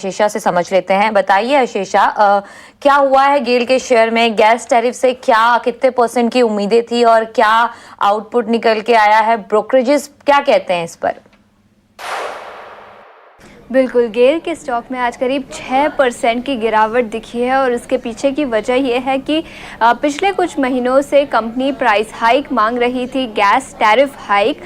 अशेषा से समझ लेते हैं। बताइए अशेषा, क्या हुआ है गेल के शेयर में? गैस टैरिफ से क्या कितने % की उम्मीदें थी और क्या आउटपुट निकल के आया है? ब्रोकरेजेस क्या कहते हैं इस पर? बिल्कुल, गेल के स्टॉक में आज करीब 6% की गिरावट दिखी है और इसके पीछे की वजह यह है कि पिछले कुछ महीनों से कंपनी प्राइस हाइक मांग रही थी, गैस टैरिफ हाइक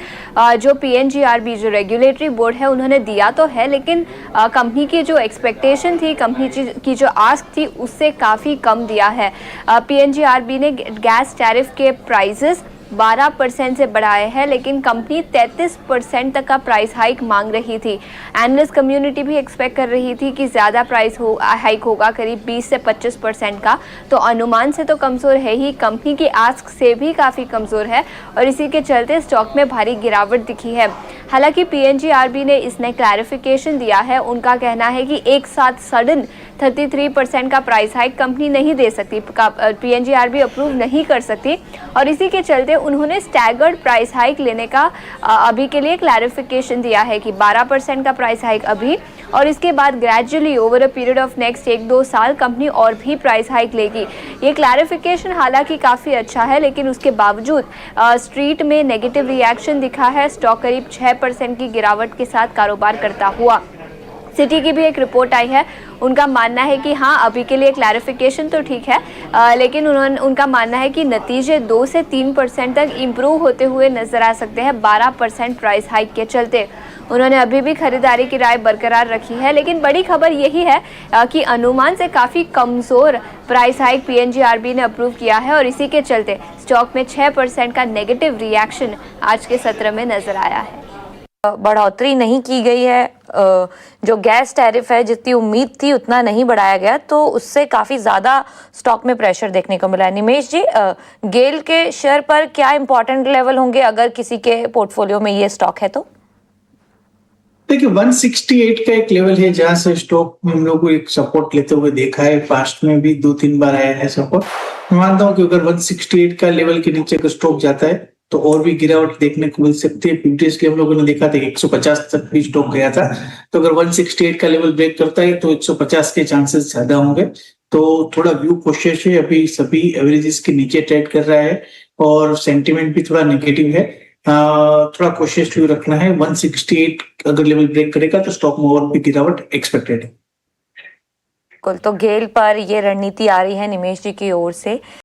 जो पीएनजीआरबी जो रेगुलेटरी बोर्ड है उन्होंने दिया तो है, लेकिन कंपनी की जो एक्सपेक्टेशन थी, कंपनी की जो आस्क थी उससे काफ़ी कम दिया है। पीएनजीआरबी ने गैस टैरिफ के प्राइसेस 12% से बढ़ाए हैं, लेकिन कंपनी 33% तक का प्राइस हाइक मांग रही थी। एनालिस्ट कम्युनिटी भी एक्सपेक्ट कर रही थी कि ज़्यादा प्राइस हाइक होगा, करीब 20 से 25% का। तो अनुमान से तो कमज़ोर है ही, कंपनी की आस्क से भी काफ़ी कमज़ोर है और इसी के चलते स्टॉक में भारी गिरावट दिखी है। हालांकि पीएनजीआरबी ने इसने क्लैरिफिकेशन दिया है। उनका कहना है कि एक साथ सडन 33% का प्राइस हाइक कंपनी नहीं दे सकती, पीएनजीआरबी अप्रूव नहीं कर सकती और इसी के चलते उन्होंने स्टैगर्ड प्राइस हाइक लेने का अभी के लिए क्लैरिफिकेशन दिया है कि 12% का प्राइस हाइक अभी और इसके बाद gradually over a period of next 1-2 साल कंपनी और भी प्राइस हाइक लेगी। ये क्लैरिफिकेशन हालांकि काफ़ी अच्छा है, लेकिन उसके बावजूद स्ट्रीट में नेगेटिव रिएक्शन दिखा है। स्टॉक करीब 6% की गिरावट के साथ कारोबार करता हुआ। सिटी की भी एक रिपोर्ट आई है, उनका मानना है कि हाँ अभी के लिए क्लैरिफिकेशन तो ठीक है, लेकिन उनका मानना है कि नतीजे 2 से 3% तक इम्प्रूव होते हुए नजर आ सकते हैं 12% प्राइस हाइक के चलते। उन्होंने अभी भी खरीदारी की राय बरकरार रखी है, लेकिन बड़ी खबर यही है कि अनुमान से काफ़ी कमज़ोर प्राइस हाइक पीएनजीआरबी ने अप्रूव किया है और इसी के चलते स्टॉक में 6% का नेगेटिव रिएक्शन आज के सत्र में नजर आया है। बढ़ोतरी नहीं की गई है, जो गैस टैरिफ है जितनी उम्मीद थी उतना नहीं बढ़ाया गया, तो उससे काफ़ी ज़्यादा स्टॉक में प्रेशर देखने को मिला है। निमेश जी, गेल के शेयर पर क्या इंपॉर्टेंट लेवल होंगे अगर किसी के पोर्टफोलियो में ये स्टॉक है तो? देखिए 168 का एक लेवल है जहां से स्टॉक में हम लोग को एक सपोर्ट लेते हुए देखा है। पास्ट में भी 2-3 बार आया है सपोर्ट। मैं मानता हूं कि अगर 168 का लेवल के नीचे का स्टॉक जाता है तो और भी गिरावट देखने को मिल सकती है। प्रीवियसली हम लोगों ने देखा था 150 तक भी स्टॉक गया था, तो अगर 168 का लेवल ब्रेक करता है तो 150 के चांसेस ज्यादा होंगे। तो थोड़ा व्यू कोशिश है, अभी सभी एवरेजेस के नीचे ट्रेड कर रहा है और सेंटिमेंट भी थोड़ा नेगेटिव है। थोड़ा कोशिश व्यू रखना है। 168 अगर लेवल ब्रेक करेगा तो स्टॉक में और भी गिरावट एक्सपेक्टेड है। तो गेल पर ये रणनीति आ रही है निमेश जी की ओर से।